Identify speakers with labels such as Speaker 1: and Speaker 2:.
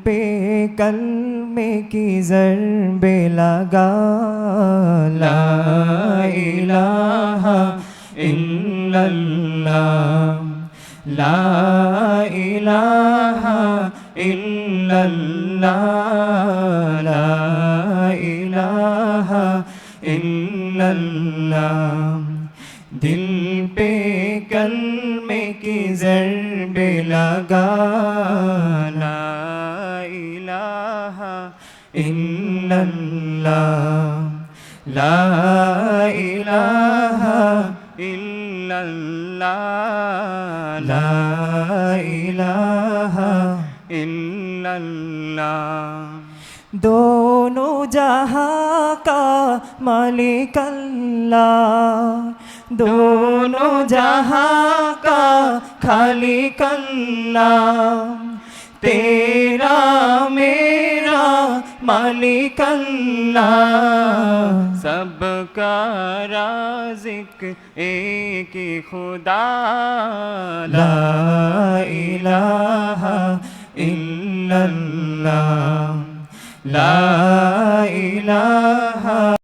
Speaker 1: पे कलमे की ज़रबे लगा ला इलाहा इल्लल्लाह ला इलाहा इल्लल्लाह ला इलाहा इल्लल्लाह दिल पे कलमे की ज़रबे लगा ला इलाहा इल्लल्लाह ला इलाहा इल्लल्लाह ला इलाहा इल्लल्लाह दोनों जहां का मालिक अल्लाह दोनों जहां का खालिक अल्लाह तेरा मेरा मालिक अल्लाह सबका राज़िक एक ही खुदा ला इलाहा इल्लल्लाह ला इलाहा